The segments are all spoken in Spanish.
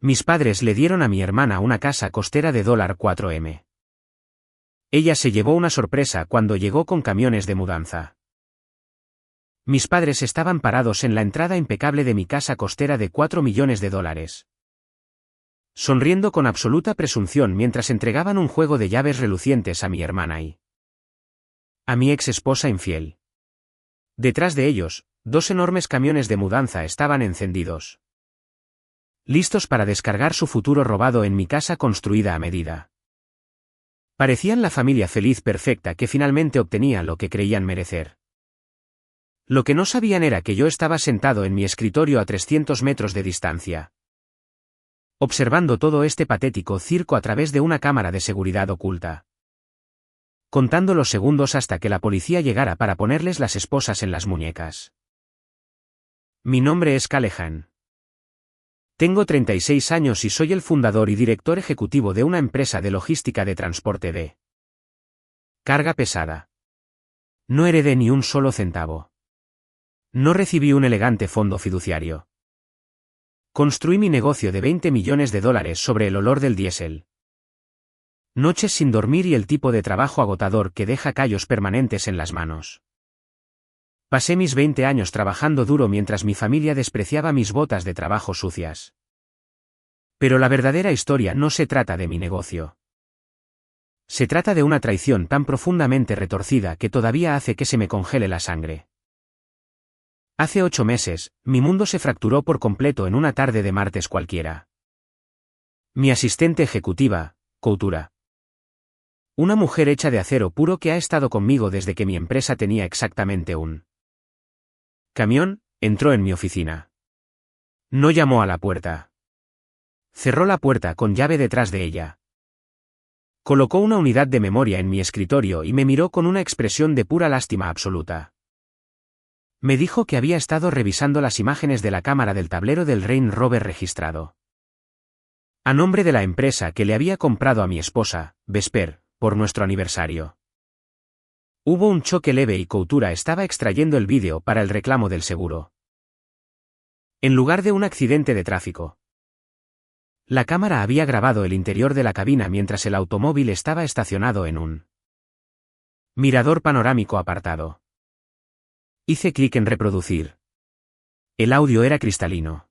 Mis padres le dieron a mi hermana una casa costera de $4M. Ella se llevó una sorpresa cuando llegó con camiones de mudanza. Mis padres estaban parados en la entrada impecable de mi casa costera de $4 millones. Sonriendo con absoluta presunción mientras entregaban un juego de llaves relucientes a mi hermana y a mi ex esposa infiel. Detrás de ellos, 2 enormes camiones de mudanza estaban encendidos, listos para descargar su futuro robado en mi casa construida a medida. Parecían la familia feliz perfecta que finalmente obtenía lo que creían merecer. Lo que no sabían era que yo estaba sentado en mi escritorio a 300 metros de distancia, observando todo este patético circo a través de una cámara de seguridad oculta, contando los segundos hasta que la policía llegara para ponerles las esposas en las muñecas. Mi nombre es Callahan. Tengo 36 años y soy el fundador y director ejecutivo de una empresa de logística de transporte de carga pesada. No heredé ni un solo centavo. No recibí un elegante fondo fiduciario. Construí mi negocio de $20 millones sobre el olor del diésel, noches sin dormir y el tipo de trabajo agotador que deja callos permanentes en las manos. Pasé mis 20 años trabajando duro mientras mi familia despreciaba mis botas de trabajo sucias. Pero la verdadera historia no se trata de mi negocio. Se trata de una traición tan profundamente retorcida que todavía hace que se me congele la sangre. Hace 8 meses, mi mundo se fracturó por completo en una tarde de martes cualquiera. Mi asistente ejecutiva, Coutura, una mujer hecha de acero puro que ha estado conmigo desde que mi empresa tenía exactamente un camión, entró en mi oficina. No llamó a la puerta. Cerró la puerta con llave detrás de ella. Colocó una unidad de memoria en mi escritorio y me miró con una expresión de pura lástima absoluta. Me dijo que había estado revisando las imágenes de la cámara del tablero del Range Rover registrado a nombre de la empresa que le había comprado a mi esposa, Vesper, por nuestro aniversario. Hubo un choque leve y Coutura estaba extrayendo el vídeo para el reclamo del seguro, en lugar de un accidente de tráfico. La cámara había grabado el interior de la cabina mientras el automóvil estaba estacionado en un mirador panorámico apartado. Hice clic en reproducir. El audio era cristalino.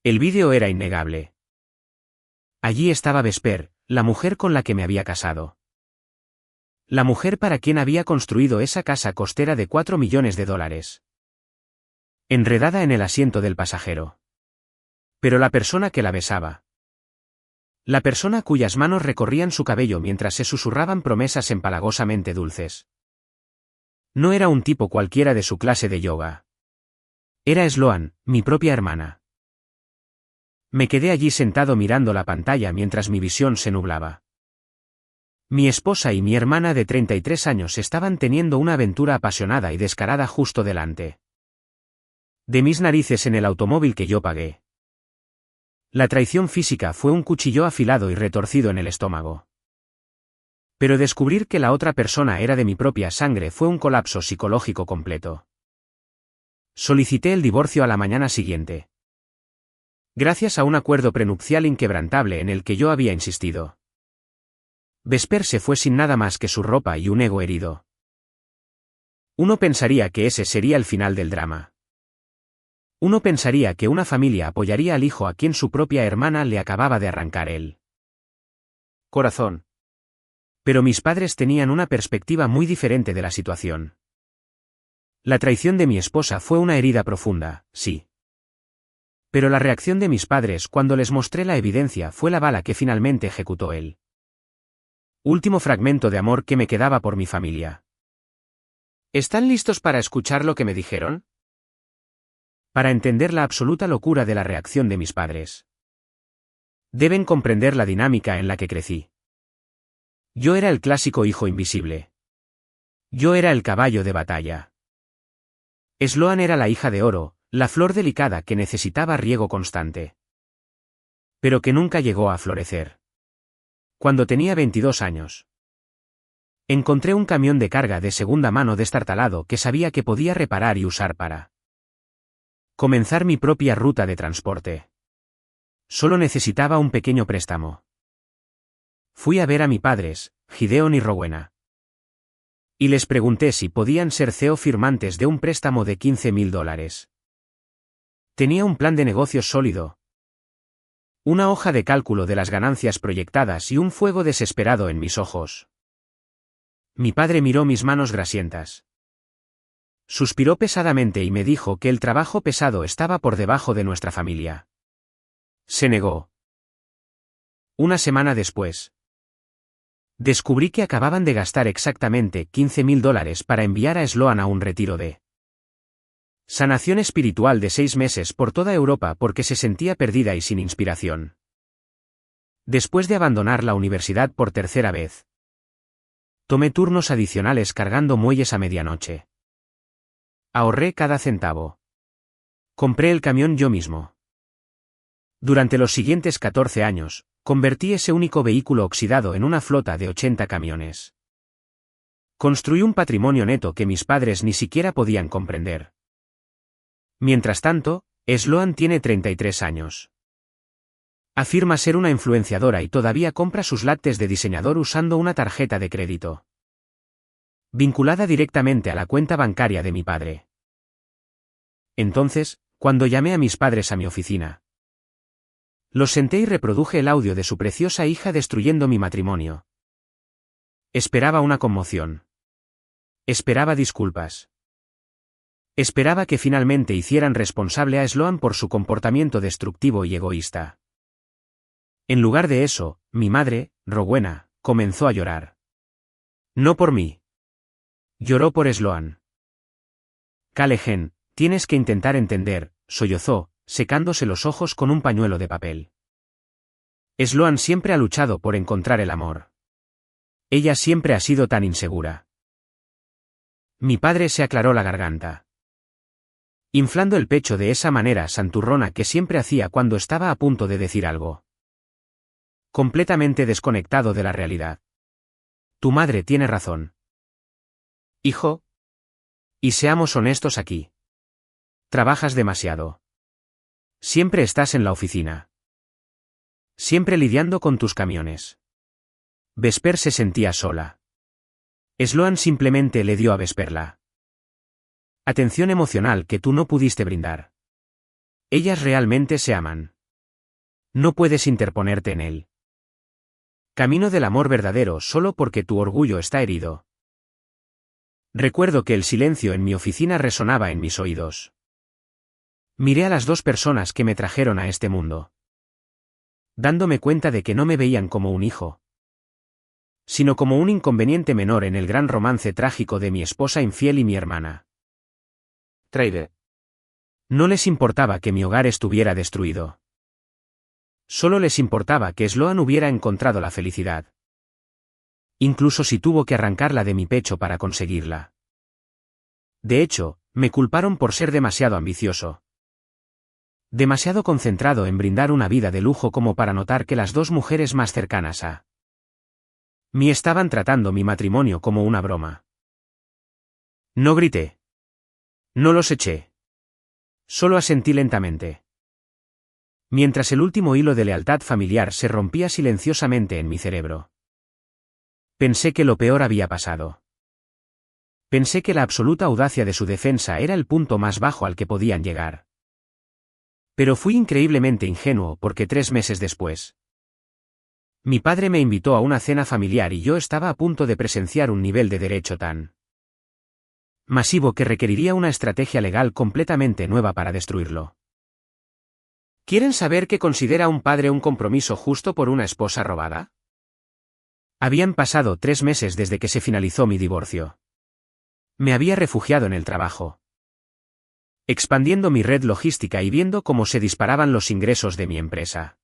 El vídeo era innegable. Allí estaba Vesper, la mujer con la que me había casado. La mujer para quien había construido esa casa costera de $4 millones. Enredada en el asiento del pasajero. Pero la persona que la besaba. La persona cuyas manos recorrían su cabello mientras se susurraban promesas empalagosamente dulces. No era un tipo cualquiera de su clase de yoga. Era Sloan, mi propia hermana. Me quedé allí sentado mirando la pantalla mientras mi visión se nublaba. Mi esposa y mi hermana de 33 años estaban teniendo una aventura apasionada y descarada justo delante de mis narices en el automóvil que yo pagué. La traición física fue un cuchillo afilado y retorcido en el estómago. Pero descubrir que la otra persona era de mi propia sangre fue un colapso psicológico completo. Solicité el divorcio a la mañana siguiente, gracias a un acuerdo prenupcial inquebrantable en el que yo había insistido. Vesper se fue sin nada más que su ropa y un ego herido. Uno pensaría que ese sería el final del drama. Uno pensaría que una familia apoyaría al hijo a quien su propia hermana le acababa de arrancar el corazón. Pero mis padres tenían una perspectiva muy diferente de la situación. La traición de mi esposa fue una herida profunda, sí. Pero la reacción de mis padres cuando les mostré la evidencia fue la bala que finalmente ejecutó el último fragmento de amor que me quedaba por mi familia. ¿Están listos para escuchar lo que me dijeron? Para entender la absoluta locura de la reacción de mis padres, deben comprender la dinámica en la que crecí. Yo era el clásico hijo invisible. Yo era el caballo de batalla. Sloan era la hija de oro, la flor delicada que necesitaba riego constante, pero que nunca llegó a florecer. Cuando tenía 22 años, encontré un camión de carga de segunda mano destartalado que sabía que podía reparar y usar para comenzar mi propia ruta de transporte. Solo necesitaba un pequeño préstamo. Fui a ver a mis padres, Gideon y Rowena. Y les pregunté si podían ser CEO firmantes de un préstamo de $15,000. Tenía un plan de negocios sólido, una hoja de cálculo de las ganancias proyectadas y un fuego desesperado en mis ojos. Mi padre miró mis manos grasientas. Suspiró pesadamente y me dijo que el trabajo pesado estaba por debajo de nuestra familia. Se negó. Una semana después, descubrí que acababan de gastar exactamente $15,000 para enviar a Sloan a un retiro de sanación espiritual de 6 meses por toda Europa porque se sentía perdida y sin inspiración. Después de abandonar la universidad por tercera vez, tomé turnos adicionales cargando muelles a medianoche. Ahorré cada centavo. Compré el camión yo mismo. Durante los siguientes 14 años, convertí ese único vehículo oxidado en una flota de 80 camiones. Construí un patrimonio neto que mis padres ni siquiera podían comprender. Mientras tanto, Sloan tiene 33 años. Afirma ser una influenciadora y todavía compra sus lattes de diseñador usando una tarjeta de crédito, vinculada directamente a la cuenta bancaria de mi padre. Entonces, cuando llamé a mis padres a mi oficina, los senté y reproduje el audio de su preciosa hija destruyendo mi matrimonio. Esperaba una conmoción. Esperaba disculpas. Esperaba que finalmente hicieran responsable a Sloan por su comportamiento destructivo y egoísta. En lugar de eso, mi madre, Rowena, comenzó a llorar. No por mí. Lloró por Sloan. Callahan, tienes que intentar entender, sollozó, secándose los ojos con un pañuelo de papel. Sloan siempre ha luchado por encontrar el amor. Ella siempre ha sido tan insegura. Mi padre se aclaró la garganta, inflando el pecho de esa manera santurrona que siempre hacía cuando estaba a punto de decir algo completamente desconectado de la realidad. Tu madre tiene razón. Hijo. Y seamos honestos aquí. Trabajas demasiado. Siempre estás en la oficina. Siempre lidiando con tus camiones. Vesper se sentía sola. Sloan simplemente le dio a Vesper la atención emocional que tú no pudiste brindar. Ellas realmente se aman. No puedes interponerte en él. Camino del amor verdadero solo porque tu orgullo está herido. Recuerdo que el silencio en mi oficina resonaba en mis oídos. Miré a las 2 personas que me trajeron a este mundo, dándome cuenta de que no me veían como un hijo, sino como un inconveniente menor en el gran romance trágico de mi esposa infiel y mi hermana. Trader. No les importaba que mi hogar estuviera destruido. Solo les importaba que Sloan hubiera encontrado la felicidad. Incluso si tuvo que arrancarla de mi pecho para conseguirla. De hecho, me culparon por ser demasiado ambicioso. Demasiado concentrado en brindar una vida de lujo como para notar que las 2 mujeres más cercanas a mí estaban tratando mi matrimonio como una broma. No grité. No los eché. Solo asentí lentamente. Mientras el último hilo de lealtad familiar se rompía silenciosamente en mi cerebro. Pensé que lo peor había pasado. Pensé que la absoluta audacia de su defensa era el punto más bajo al que podían llegar. Pero fui increíblemente ingenuo porque 3 meses después, mi padre me invitó a una cena familiar y yo estaba a punto de presenciar un nivel de derecho tan masivo que requeriría una estrategia legal completamente nueva para destruirlo. ¿Quieren saber qué considera un padre un compromiso justo por una esposa robada? Habían pasado 3 meses desde que se finalizó mi divorcio. Me había refugiado en el trabajo, expandiendo mi red logística y viendo cómo se disparaban los ingresos de mi empresa.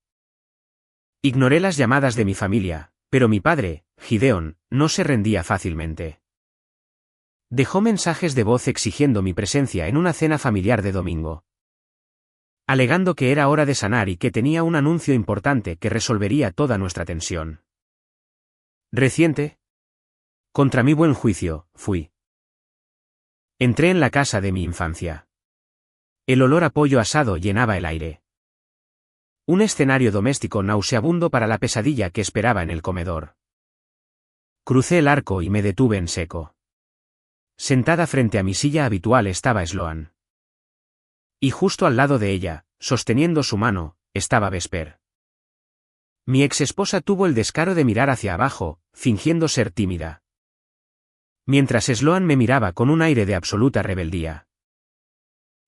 Ignoré las llamadas de mi familia, pero mi padre, Gideon, no se rendía fácilmente. Dejó mensajes de voz exigiendo mi presencia en una cena familiar de domingo, alegando que era hora de sanar y que tenía un anuncio importante que resolvería toda nuestra tensión reciente. Contra mi buen juicio, fui. Entré en la casa de mi infancia. El olor a pollo asado llenaba el aire. Un escenario doméstico nauseabundo para la pesadilla que esperaba en el comedor. Crucé el arco y me detuve en seco. Sentada frente a mi silla habitual estaba Sloan. Y justo al lado de ella, sosteniendo su mano, estaba Vesper. Mi exesposa tuvo el descaro de mirar hacia abajo, fingiendo ser tímida. Mientras Sloan me miraba con un aire de absoluta rebeldía.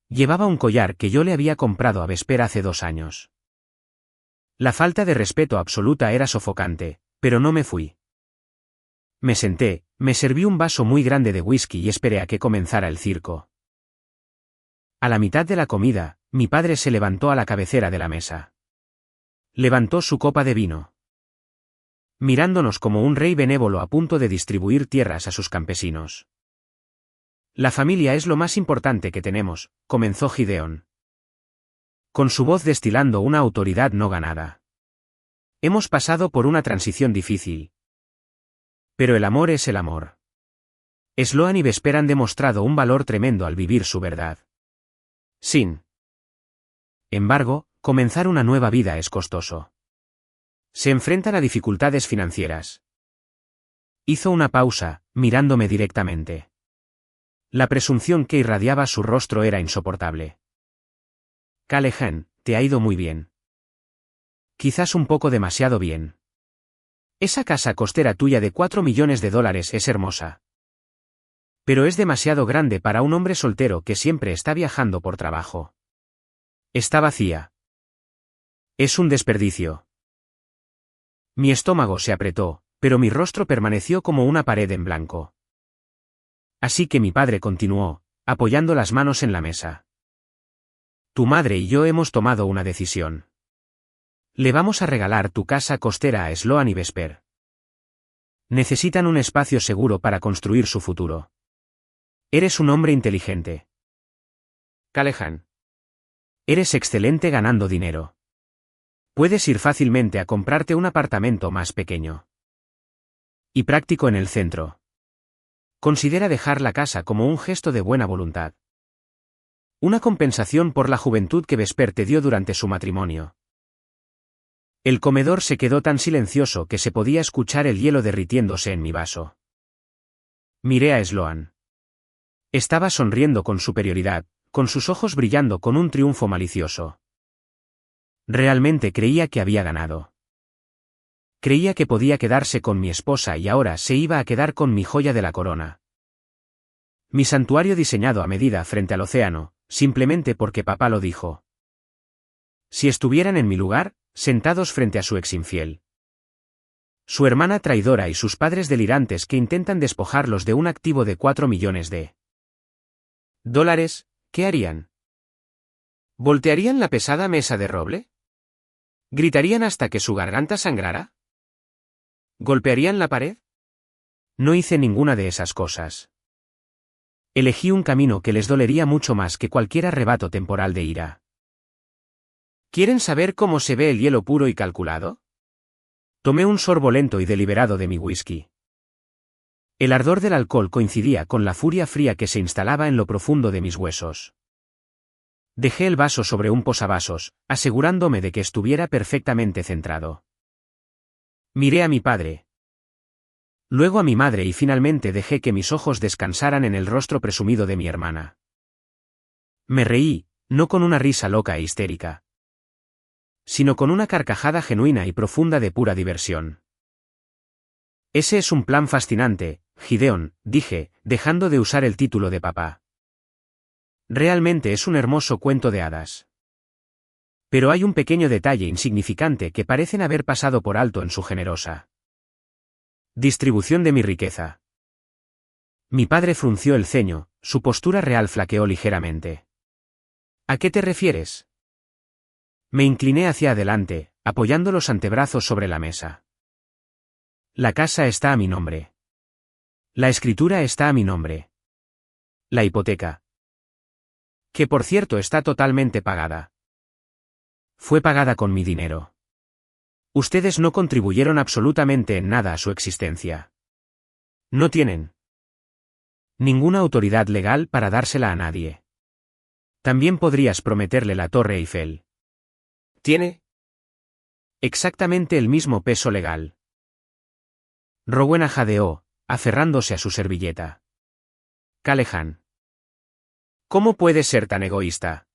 Llevaba un collar que yo le había comprado a Vesper hace 2 años. La falta de respeto absoluta era sofocante, pero no me fui. Me senté, me serví un vaso muy grande de whisky y esperé a que comenzara el circo. A la mitad de la comida, mi padre se levantó a la cabecera de la mesa. Levantó su copa de vino. Mirándonos como un rey benévolo a punto de distribuir tierras a sus campesinos. La familia es lo más importante que tenemos, comenzó Gideon. Con su voz destilando una autoridad no ganada. Hemos pasado por una transición difícil. Pero el amor es el amor. Sloan y Vesper han demostrado un valor tremendo al vivir su verdad. Sin embargo, comenzar una nueva vida es costoso. Se enfrentan a dificultades financieras. Hizo una pausa, mirándome directamente. La presunción que irradiaba su rostro era insoportable. Callahan, te ha ido muy bien. Quizás un poco demasiado bien. Esa casa costera tuya de $4 millones es hermosa. Pero es demasiado grande para un hombre soltero que siempre está viajando por trabajo. Está vacía. Es un desperdicio. Mi estómago se apretó, pero mi rostro permaneció como una pared en blanco. Así que mi padre continuó, apoyando las manos en la mesa. Tu madre y yo hemos tomado una decisión. Le vamos a regalar tu casa costera a Sloan y Vesper. Necesitan un espacio seguro para construir su futuro. Eres un hombre inteligente. Callahan. Eres excelente ganando dinero. Puedes ir fácilmente a comprarte un apartamento más pequeño. Y práctico en el centro. Considera dejar la casa como un gesto de buena voluntad. Una compensación por la juventud que Vesper te dio durante su matrimonio. El comedor se quedó tan silencioso que se podía escuchar el hielo derritiéndose en mi vaso. Miré a Sloan. Estaba sonriendo con superioridad, con sus ojos brillando con un triunfo malicioso. Realmente creía que había ganado. Creía que podía quedarse con mi esposa y ahora se iba a quedar con mi joya de la corona. Mi santuario diseñado a medida frente al océano, simplemente porque papá lo dijo. Si estuvieran en mi lugar, sentados frente a su ex infiel. Su hermana traidora y sus padres delirantes que intentan despojarlos de un activo de $4 millones, ¿qué harían? ¿Voltearían la pesada mesa de roble? ¿Gritarían hasta que su garganta sangrara? ¿Golpearían la pared? No hice ninguna de esas cosas. Elegí un camino que les dolería mucho más que cualquier arrebato temporal de ira. ¿Quieren saber cómo se ve el hielo puro y calculado? Tomé un sorbo lento y deliberado de mi whisky. El ardor del alcohol coincidía con la furia fría que se instalaba en lo profundo de mis huesos. Dejé el vaso sobre un posavasos, asegurándome de que estuviera perfectamente centrado. Miré a mi padre. Luego a mi madre y finalmente dejé que mis ojos descansaran en el rostro presumido de mi hermana. Me reí, no con una risa loca e histérica, sino con una carcajada genuina y profunda de pura diversión. Ese es un plan fascinante, Gideon, dije, dejando de usar el título de papá. Realmente es un hermoso cuento de hadas. Pero hay un pequeño detalle insignificante que parecen haber pasado por alto en su generosa distribución de mi riqueza. Mi padre frunció el ceño, su postura real flaqueó ligeramente. ¿A qué te refieres? Me incliné hacia adelante, apoyando los antebrazos sobre la mesa. La casa está a mi nombre. La escritura está a mi nombre. La hipoteca, que por cierto está totalmente pagada, fue pagada con mi dinero. Ustedes no contribuyeron absolutamente en nada a su existencia. No tienen ninguna autoridad legal para dársela a nadie. También podrías prometerle la Torre Eiffel. ¿Tiene Exactamente el mismo peso legal. Rowena jadeó, aferrándose a su servilleta. Callahan. ¿Cómo puedes ser tan egoísta?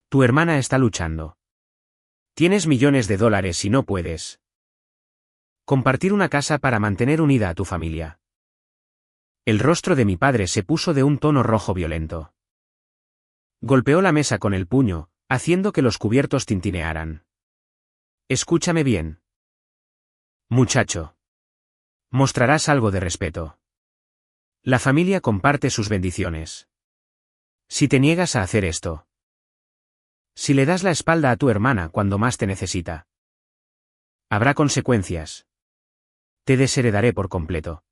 Tu hermana está luchando. Tienes millones de dólares y no puedes compartir una casa para mantener unida a tu familia. El rostro de mi padre se puso de un tono rojo violento. Golpeó la mesa con el puño, haciendo que los cubiertos tintinearan. Escúchame bien. Muchacho. Mostrarás algo de respeto. La familia comparte sus bendiciones. Si te niegas a hacer esto. Si le das la espalda a tu hermana cuando más te necesita. Habrá consecuencias. Te desheredaré por completo.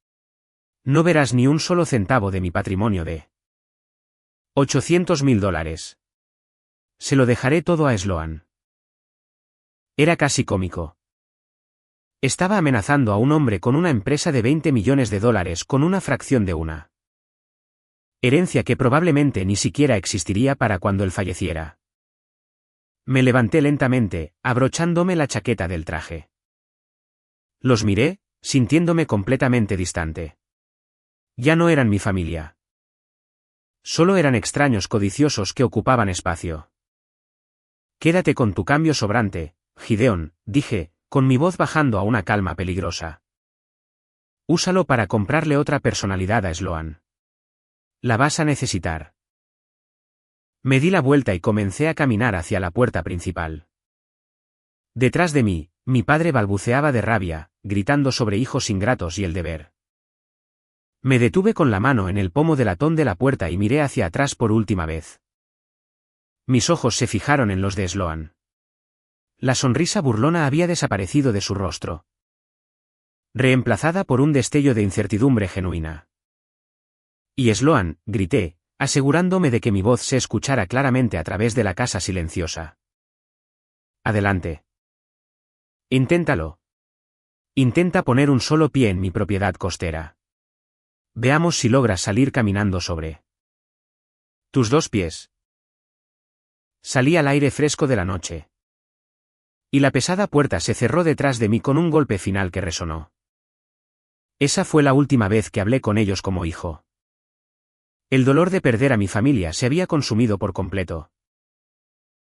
No verás ni un solo centavo de mi patrimonio de $800.000. Se lo dejaré todo a Sloan. Era casi cómico. Estaba amenazando a un hombre con una empresa de $20 millones con una fracción de una herencia que probablemente ni siquiera existiría para cuando él falleciera. Me levanté lentamente, abrochándome la chaqueta del traje. Los miré, sintiéndome completamente distante. Ya no eran mi familia. Solo eran extraños codiciosos que ocupaban espacio. Quédate con tu cambio sobrante, Gideon, dije, con mi voz bajando a una calma peligrosa. Úsalo para comprarle otra personalidad a Sloan. La vas a necesitar. Me di la vuelta y comencé a caminar hacia la puerta principal. Detrás de mí, mi padre balbuceaba de rabia, gritando sobre hijos ingratos y el deber. Me detuve con la mano en el pomo del latón de la puerta y miré hacia atrás por última vez. Mis ojos se fijaron en los de Sloan. La sonrisa burlona había desaparecido de su rostro, reemplazada por un destello de incertidumbre genuina. Y Sloan, grité, asegurándome de que mi voz se escuchara claramente a través de la casa silenciosa. Adelante. Inténtalo. Intenta poner un solo pie en mi propiedad costera. Veamos si logras salir caminando sobre tus dos pies. Salí al aire fresco de la noche. Y la pesada puerta se cerró detrás de mí con un golpe final que resonó. Esa fue la última vez que hablé con ellos como hijo. El dolor de perder a mi familia se había consumido por completo,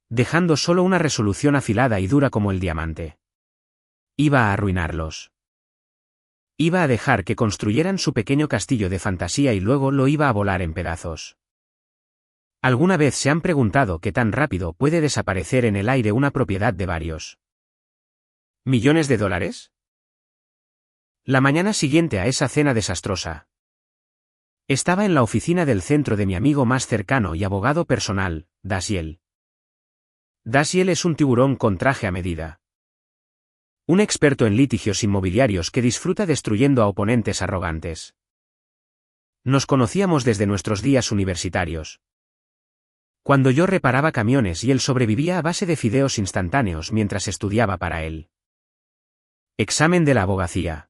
dejando solo una resolución afilada y dura como el diamante. Iba a arruinarlos. Iba a dejar que construyeran su pequeño castillo de fantasía y luego lo iba a volar en pedazos. ¿Alguna vez se han preguntado qué tan rápido puede desaparecer en el aire una propiedad de varios millones de dólares? La mañana siguiente a esa cena desastrosa. Estaba en la oficina del centro de mi amigo más cercano y abogado personal, Dashiell. Dashiell es un tiburón con traje a medida. Un experto en litigios inmobiliarios que disfruta destruyendo a oponentes arrogantes. Nos conocíamos desde nuestros días universitarios. Cuando yo reparaba camiones y él sobrevivía a base de fideos instantáneos mientras estudiaba para él. Examen de la abogacía.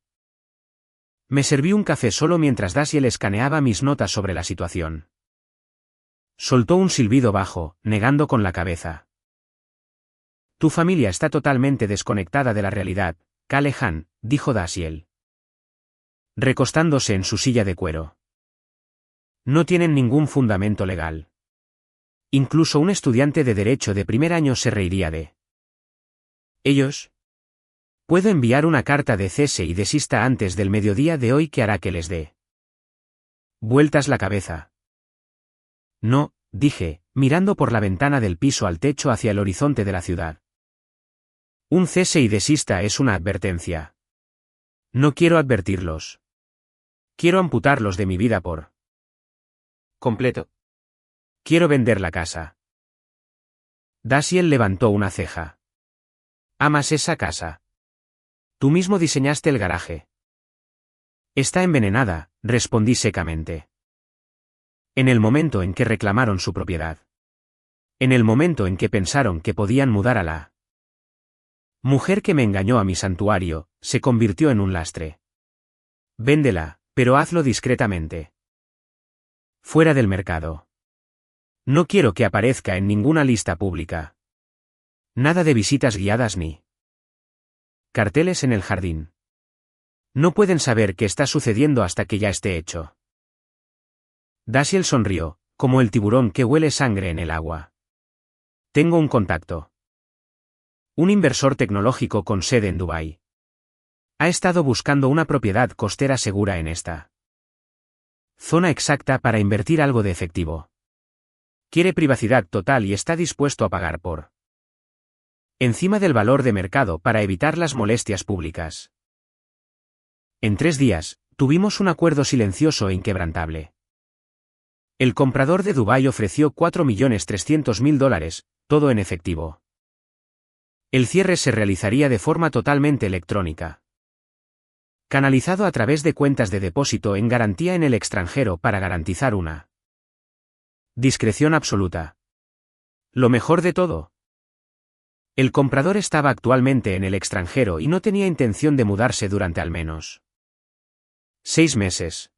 Me serví un café solo mientras Dashiell escaneaba mis notas sobre la situación. Soltó un silbido bajo, negando con la cabeza. Tu familia está totalmente desconectada de la realidad, Callahan, dijo Dashiell, recostándose en su silla de cuero. No tienen ningún fundamento legal. Incluso un estudiante de derecho de primer año se reiría de ellos. Puedo enviar una carta de cese y desista antes del mediodía de hoy que hará que les dé vueltas la cabeza. No, dije, mirando por la ventana del piso al techo hacia el horizonte de la ciudad. Un cese y desista es una advertencia. No quiero advertirlos. Quiero amputarlos de mi vida por completo. Quiero vender la casa. Dashiell levantó una ceja. ¿Amas esa casa? Tú mismo diseñaste el garaje. Está envenenada, respondí secamente. En el momento en que reclamaron su propiedad. En el momento en que pensaron que podían mudar a la mujer que me engañó a mi santuario, se convirtió en un lastre. Véndela, pero hazlo discretamente. Fuera del mercado. No quiero que aparezca en ninguna lista pública. Nada de visitas guiadas ni Carteles en el jardín. No pueden saber qué está sucediendo hasta que ya esté hecho. Dashiell sonrió, como el tiburón que huele sangre en el agua. Tengo un contacto. Un inversor tecnológico con sede en Dubái. Ha estado buscando una propiedad costera segura en esta zona exacta para invertir algo de efectivo. Quiere privacidad total y está dispuesto a pagar por encima del valor de mercado para evitar las molestias públicas. En 3 días, tuvimos un acuerdo silencioso e inquebrantable. El comprador de Dubái ofreció $4.300.000, todo en efectivo. El cierre se realizaría de forma totalmente electrónica, canalizado a través de cuentas de depósito en garantía en el extranjero para garantizar una discreción absoluta. Lo mejor de todo. El comprador estaba actualmente en el extranjero y no tenía intención de mudarse durante al menos 6 meses.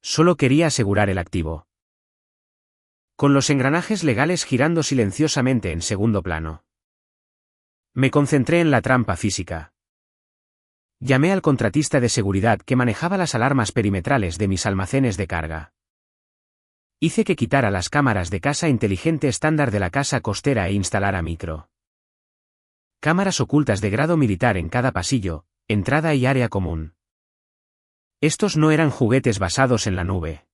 Solo quería asegurar el activo. Con los engranajes legales girando silenciosamente en segundo plano. Me concentré en la trampa física. Llamé al contratista de seguridad que manejaba las alarmas perimetrales de mis almacenes de carga. Hice que quitara las cámaras de casa inteligente estándar de la casa costera e instalara cámaras ocultas de grado militar en cada pasillo, entrada y área común. Estos no eran juguetes basados en la nube.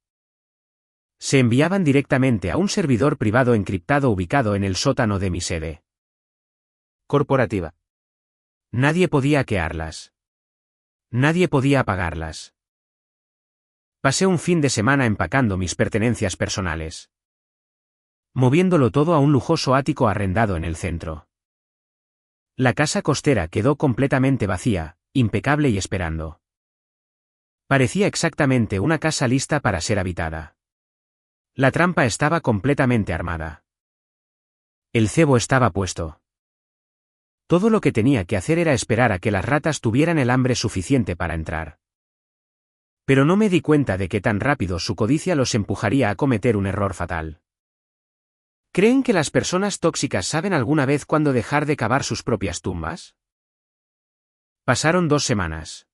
Se enviaban directamente a un servidor privado encriptado ubicado en el sótano de mi sede corporativa. Nadie podía hackearlas. Nadie podía apagarlas. Pasé un fin de semana empacando mis pertenencias personales, moviéndolo todo a un lujoso ático arrendado en el centro. La casa costera quedó completamente vacía, impecable y esperando. Parecía exactamente una casa lista para ser habitada. La trampa estaba completamente armada. El cebo estaba puesto. Todo lo que tenía que hacer era esperar a que las ratas tuvieran el hambre suficiente para entrar. Pero no me di cuenta de que tan rápido su codicia los empujaría a cometer un error fatal. ¿Creen que las personas tóxicas saben alguna vez cuándo dejar de cavar sus propias tumbas? Pasaron 2 semanas.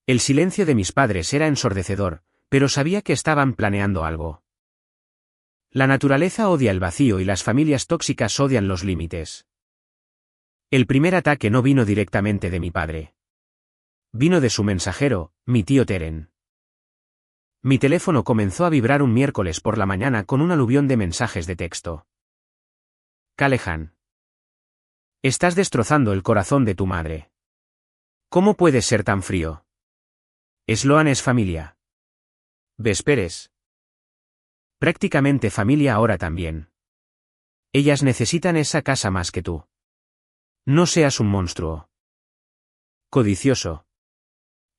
El silencio de mis padres era ensordecedor, pero sabía que estaban planeando algo. La naturaleza odia el vacío y las familias tóxicas odian los límites. El primer ataque no vino directamente de mi padre. Vino de su mensajero, mi tío Teren. Mi teléfono comenzó a vibrar un miércoles por la mañana con un aluvión de mensajes de texto. Callahan. Estás destrozando el corazón de tu madre. ¿Cómo puedes ser tan frío? Sloan es familia. Vesperes. Prácticamente familia ahora también. Ellas necesitan esa casa más que tú. No seas un monstruo. Codicioso.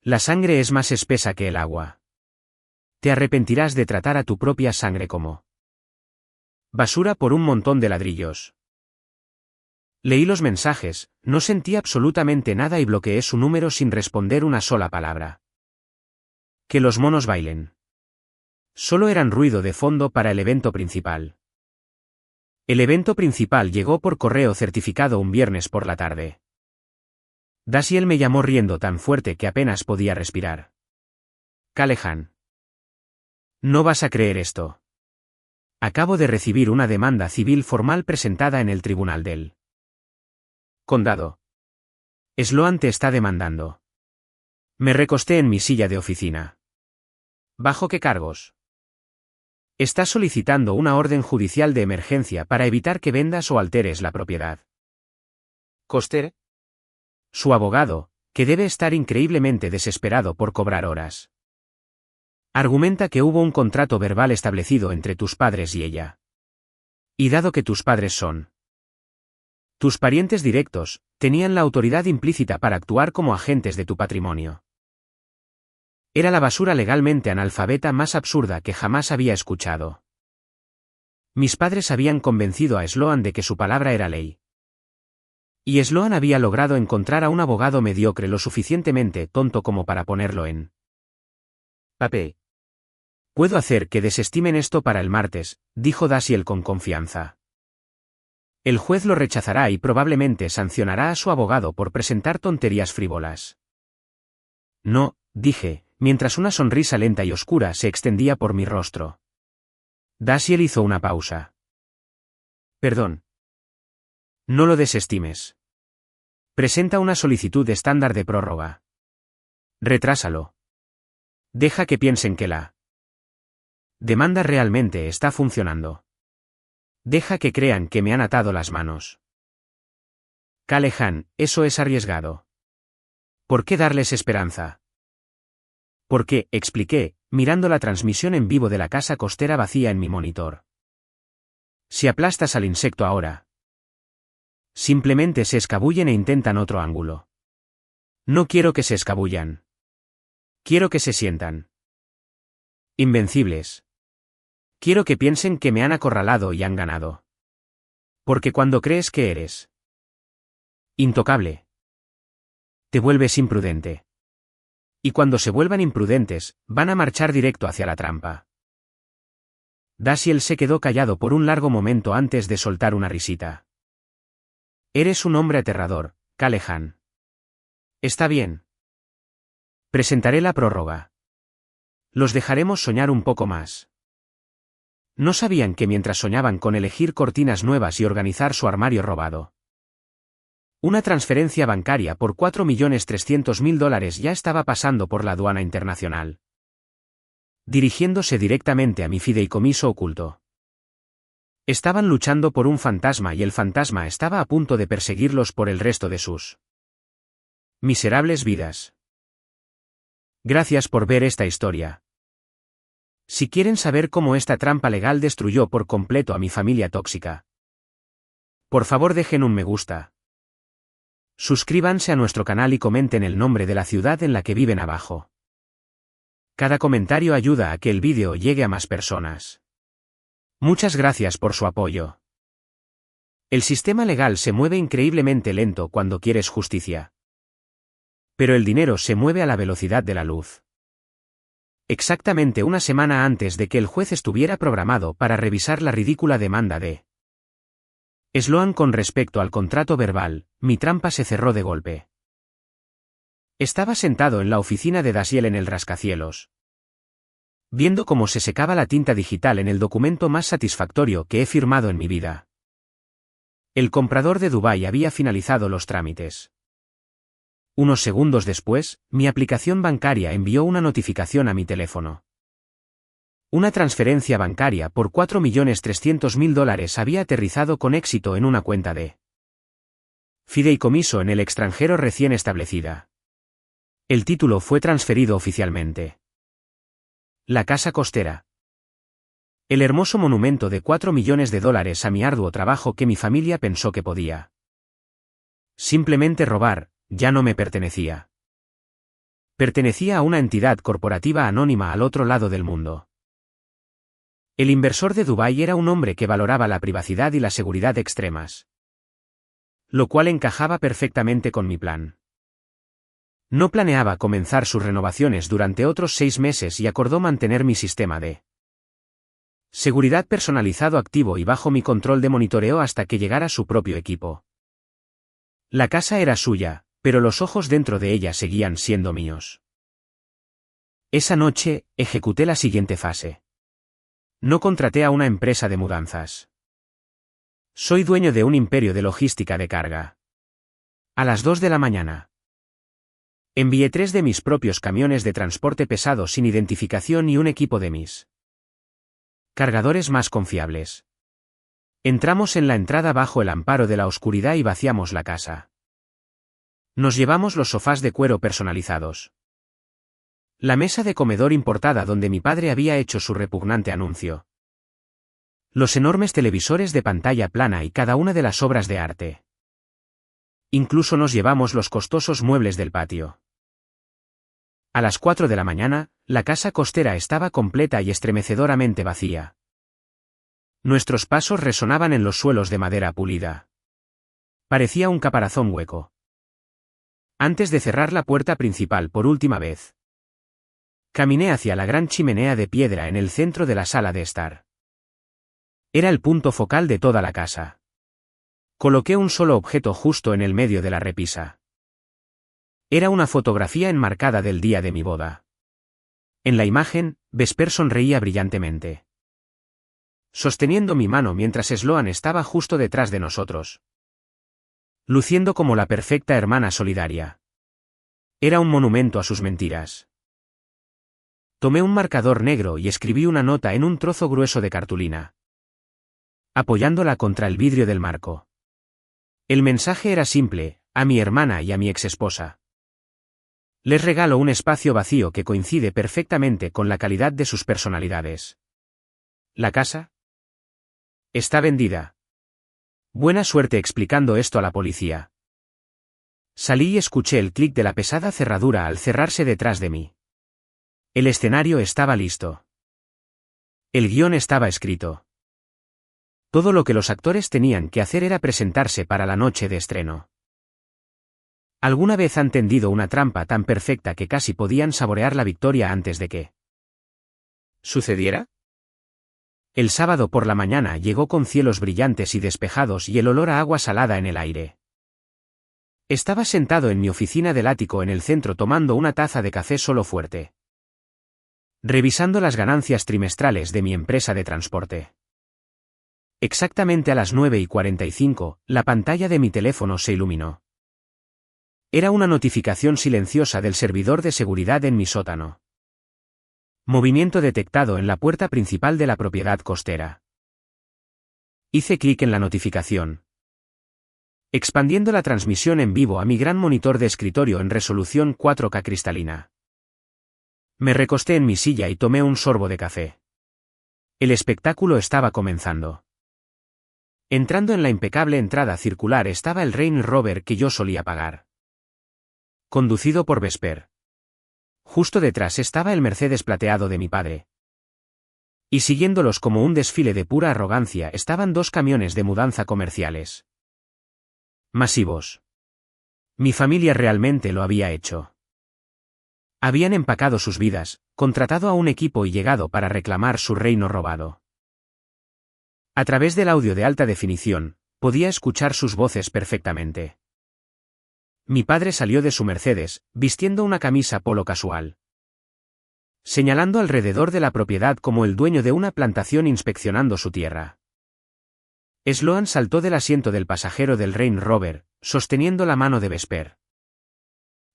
La sangre es más espesa que el agua. Te arrepentirás de tratar a tu propia sangre como basura por un montón de ladrillos. Leí los mensajes, no sentí absolutamente nada y bloqueé su número sin responder una sola palabra. Que los monos bailen. Solo eran ruido de fondo para el evento principal. El evento principal llegó por correo certificado un viernes por la tarde. Dashiell me llamó riendo tan fuerte que apenas podía respirar. Callahan. No vas a creer esto. Acabo de recibir una demanda civil formal presentada en el tribunal del condado. Sloan te está demandando. Me recosté en mi silla de oficina. ¿Bajo qué cargos? Está solicitando una orden judicial de emergencia para evitar que vendas o alteres la propiedad. ¿Coster? Su abogado, que debe estar increíblemente desesperado por cobrar horas. Argumenta que hubo un contrato verbal establecido entre tus padres y ella. Y dado que tus padres son tus parientes directos, tenían la autoridad implícita para actuar como agentes de tu patrimonio. Era la basura legalmente analfabeta más absurda que jamás había escuchado. Mis padres habían convencido a Sloan de que su palabra era ley. Y Sloan había logrado encontrar a un abogado mediocre lo suficientemente tonto como para ponerlo en papel. Puedo hacer que desestimen esto para el martes, dijo Dashiell con confianza. El juez lo rechazará y probablemente sancionará a su abogado por presentar tonterías frívolas. No, dije, mientras una sonrisa lenta y oscura se extendía por mi rostro. Dashiell hizo una pausa. Perdón. No lo desestimes. Presenta una solicitud estándar de prórroga. Retrásalo. Deja que piensen que la demanda realmente está funcionando. Deja que crean que me han atado las manos. Callahan, eso es arriesgado. ¿Por qué darles esperanza? Porque, expliqué, mirando la transmisión en vivo de la casa costera vacía en mi monitor. Si aplastas al insecto ahora, simplemente se escabullen e intentan otro ángulo. No quiero que se escabullan. Quiero que se sientan invencibles. Quiero que piensen que me han acorralado y han ganado. Porque cuando crees que eres intocable, te vuelves imprudente. Y cuando se vuelvan imprudentes, van a marchar directo hacia la trampa. Dashiell se quedó callado por un largo momento antes de soltar una risita. Eres un hombre aterrador, Callahan. Está bien. Presentaré la prórroga. Los dejaremos soñar un poco más. No sabían que mientras soñaban con elegir cortinas nuevas y organizar su armario robado, una transferencia bancaria por $4.300.000 ya estaba pasando por la aduana internacional, dirigiéndose directamente a mi fideicomiso oculto. Estaban luchando por un fantasma y el fantasma estaba a punto de perseguirlos por el resto de sus miserables vidas. Gracias por ver esta historia. Si quieren saber cómo esta trampa legal destruyó por completo a mi familia tóxica, por favor dejen un me gusta. Suscríbanse a nuestro canal y comenten el nombre de la ciudad en la que viven abajo. Cada comentario ayuda a que el vídeo llegue a más personas. Muchas gracias por su apoyo. El sistema legal se mueve increíblemente lento cuando quieres justicia. Pero el dinero se mueve a la velocidad de la luz. Exactamente una semana antes de que el juez estuviera programado para revisar la ridícula demanda de Sloan con respecto al contrato verbal, mi trampa se cerró de golpe. Estaba sentado en la oficina de Dashiell en el rascacielos, viendo cómo se secaba la tinta digital en el documento más satisfactorio que he firmado en mi vida. El comprador de Dubái había finalizado los trámites. Unos segundos después, mi aplicación bancaria envió una notificación a mi teléfono. Una transferencia bancaria por $4.300.000 había aterrizado con éxito en una cuenta de fideicomiso en el extranjero recién establecida. El título fue transferido oficialmente. La casa costera. El hermoso monumento de $4 millones a mi arduo trabajo que mi familia pensó que podía simplemente robar, ya no me pertenecía. Pertenecía a una entidad corporativa anónima al otro lado del mundo. El inversor de Dubái era un hombre que valoraba la privacidad y la seguridad extremas, lo cual encajaba perfectamente con mi plan. No planeaba comenzar sus renovaciones durante otros 6 meses y acordó mantener mi sistema de seguridad personalizado activo y bajo mi control de monitoreo hasta que llegara su propio equipo. La casa era suya, pero los ojos dentro de ella seguían siendo míos. Esa noche, ejecuté la siguiente fase. No contraté a una empresa de mudanzas. Soy dueño de un imperio de logística de carga. A las 2 de la mañana. Envié 3 de mis propios camiones de transporte pesado sin identificación y un equipo de mis cargadores más confiables. Entramos en la entrada bajo el amparo de la oscuridad y vaciamos la casa. Nos llevamos los sofás de cuero personalizados. La mesa de comedor importada donde mi padre había hecho su repugnante anuncio. Los enormes televisores de pantalla plana y cada una de las obras de arte. Incluso nos llevamos los costosos muebles del patio. A las 4 de la mañana, la casa costera estaba completa y estremecedoramente vacía. Nuestros pasos resonaban en los suelos de madera pulida. Parecía un caparazón hueco. Antes de cerrar la puerta principal por última vez, caminé hacia la gran chimenea de piedra en el centro de la sala de estar. Era el punto focal de toda la casa. Coloqué un solo objeto justo en el medio de la repisa. Era una fotografía enmarcada del día de mi boda. En la imagen, Vesper sonreía brillantemente, sosteniendo mi mano mientras Sloan estaba justo detrás de nosotros, luciendo como la perfecta hermana solidaria. Era un monumento a sus mentiras. Tomé un marcador negro y escribí una nota en un trozo grueso de cartulina, apoyándola contra el vidrio del marco. El mensaje era simple: a mi hermana y a mi exesposa. Les regalo un espacio vacío que coincide perfectamente con la calidad de sus personalidades. ¿La casa? Está vendida. Buena suerte explicando esto a la policía. Salí y escuché el clic de la pesada cerradura al cerrarse detrás de mí. El escenario estaba listo. El guión estaba escrito. Todo lo que los actores tenían que hacer era presentarse para la noche de estreno. ¿Alguna vez han tendido una trampa tan perfecta que casi podían saborear la victoria antes de que sucediera? El sábado por la mañana llegó con cielos brillantes y despejados y el olor a agua salada en el aire. Estaba sentado en mi oficina del ático en el centro tomando una taza de café solo fuerte, revisando las ganancias trimestrales de mi empresa de transporte. Exactamente a las 9:45, la pantalla de mi teléfono se iluminó. Era una notificación silenciosa del servidor de seguridad en mi sótano. Movimiento detectado en la puerta principal de la propiedad costera. Hice clic en la notificación, expandiendo la transmisión en vivo a mi gran monitor de escritorio en resolución 4K cristalina. Me recosté en mi silla y tomé un sorbo de café. El espectáculo estaba comenzando. Entrando en la impecable entrada circular estaba el Range Rover que yo solía pagar, conducido por Vesper. Justo detrás estaba el Mercedes plateado de mi padre. Y siguiéndolos como un desfile de pura arrogancia estaban dos camiones de mudanza comerciales, masivos. Mi familia realmente lo había hecho. Habían empacado sus vidas, contratado a un equipo y llegado para reclamar su reino robado. A través del audio de alta definición, podía escuchar sus voces perfectamente. Mi padre salió de su Mercedes, vistiendo una camisa polo casual, señalando alrededor de la propiedad como el dueño de una plantación inspeccionando su tierra. Sloan saltó del asiento del pasajero del Range Rover, sosteniendo la mano de Vesper,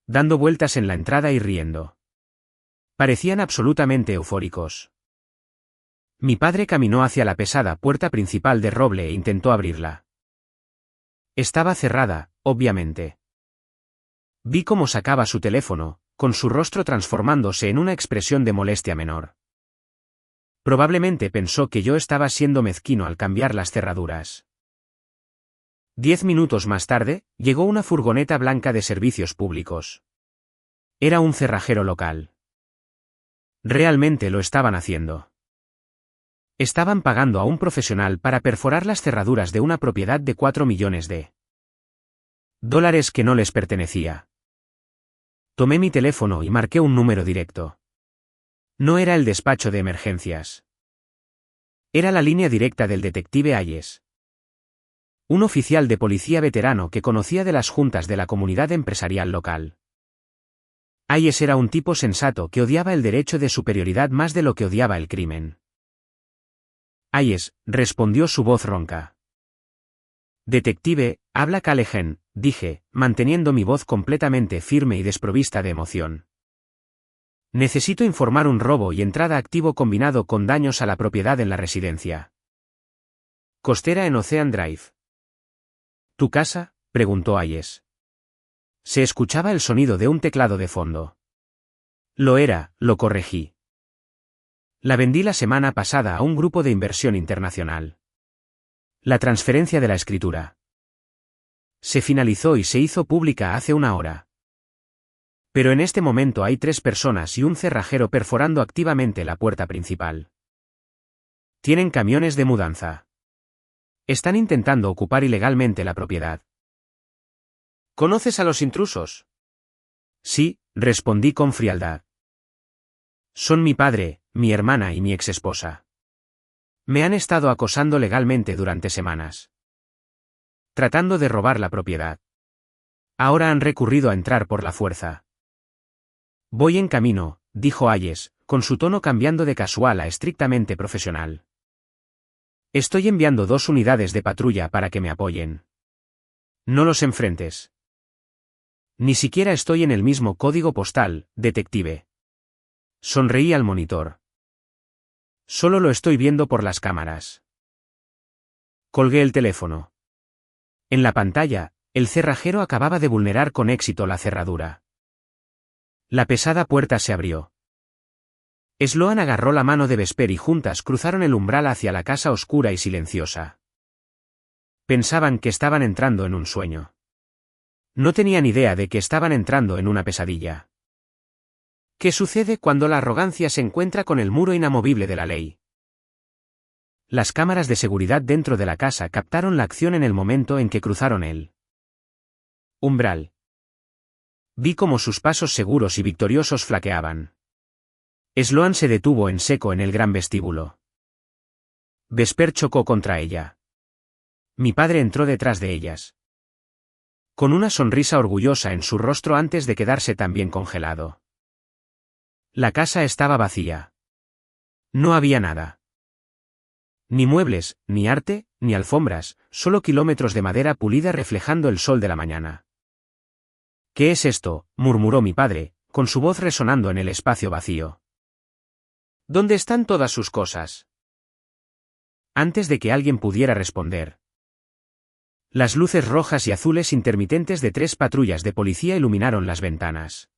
dando vueltas en la entrada y riendo. Parecían absolutamente eufóricos. Mi padre caminó hacia la pesada puerta principal de roble e intentó abrirla. Estaba cerrada, obviamente. Vi cómo sacaba su teléfono, con su rostro transformándose en una expresión de molestia menor. Probablemente pensó que yo estaba siendo mezquino al cambiar las cerraduras. 10 minutos más tarde, llegó una furgoneta blanca de servicios públicos. Era un cerrajero local. Realmente lo estaban haciendo. Estaban pagando a un profesional para perforar las cerraduras de una propiedad de $4 millones que no les pertenecía. Tomé mi teléfono y marqué un número directo. No era el despacho de emergencias. Era la línea directa del detective Hayes, un oficial de policía veterano que conocía de las juntas de la comunidad empresarial local. Hayes era un tipo sensato que odiaba el derecho de superioridad más de lo que odiaba el crimen. Hayes, respondió su voz ronca. Detective, habla Callahan, dije, manteniendo mi voz completamente firme y desprovista de emoción. Necesito informar un robo y entrada activo combinado con daños a la propiedad en la residencia costera en Ocean Drive. ¿Tu casa?, preguntó Hayes. Se escuchaba el sonido de un teclado de fondo. Lo era, lo corregí. La vendí la semana pasada a un grupo de inversión internacional. La transferencia de la escritura se finalizó y se hizo pública hace una hora. Pero en este momento hay 3 personas y un cerrajero perforando activamente la puerta principal. Tienen camiones de mudanza. Están intentando ocupar ilegalmente la propiedad. ¿Conoces a los intrusos? Sí, respondí con frialdad. Son mi padre, mi hermana y mi exesposa. Me han estado acosando legalmente durante semanas. tratando de robar la propiedad. Ahora han recurrido a entrar por la fuerza. Voy en camino, dijo Hayes, con su tono cambiando de casual a estrictamente profesional. Estoy enviando 2 unidades de patrulla para que me apoyen. No los enfrentes. Ni siquiera estoy en el mismo código postal, detective. Sonreí al monitor. Solo lo estoy viendo por las cámaras. Colgué el teléfono. En la pantalla, el cerrajero acababa de vulnerar con éxito la cerradura. La pesada puerta se abrió. Sloan agarró la mano de Vesper y juntas cruzaron el umbral hacia la casa oscura y silenciosa. Pensaban que estaban entrando en un sueño. No tenían idea de que estaban entrando en una pesadilla. ¿Qué sucede cuando la arrogancia se encuentra con el muro inamovible de la ley? Las cámaras de seguridad dentro de la casa captaron la acción en el momento en que cruzaron el umbral. Vi cómo sus pasos seguros y victoriosos flaqueaban. Sloan se detuvo en seco en el gran vestíbulo. Vesper chocó contra ella. Mi padre entró detrás de ellas. Con una sonrisa orgullosa en su rostro antes de quedarse también congelado. La casa estaba vacía. No había nada. Ni muebles, ni arte, ni alfombras, solo kilómetros de madera pulida reflejando el sol de la mañana. ¿Qué es esto?, murmuró mi padre, con su voz resonando en el espacio vacío. ¿Dónde están todas sus cosas? Antes de que alguien pudiera responder. Las luces rojas y azules intermitentes de 3 patrullas de policía iluminaron las ventanas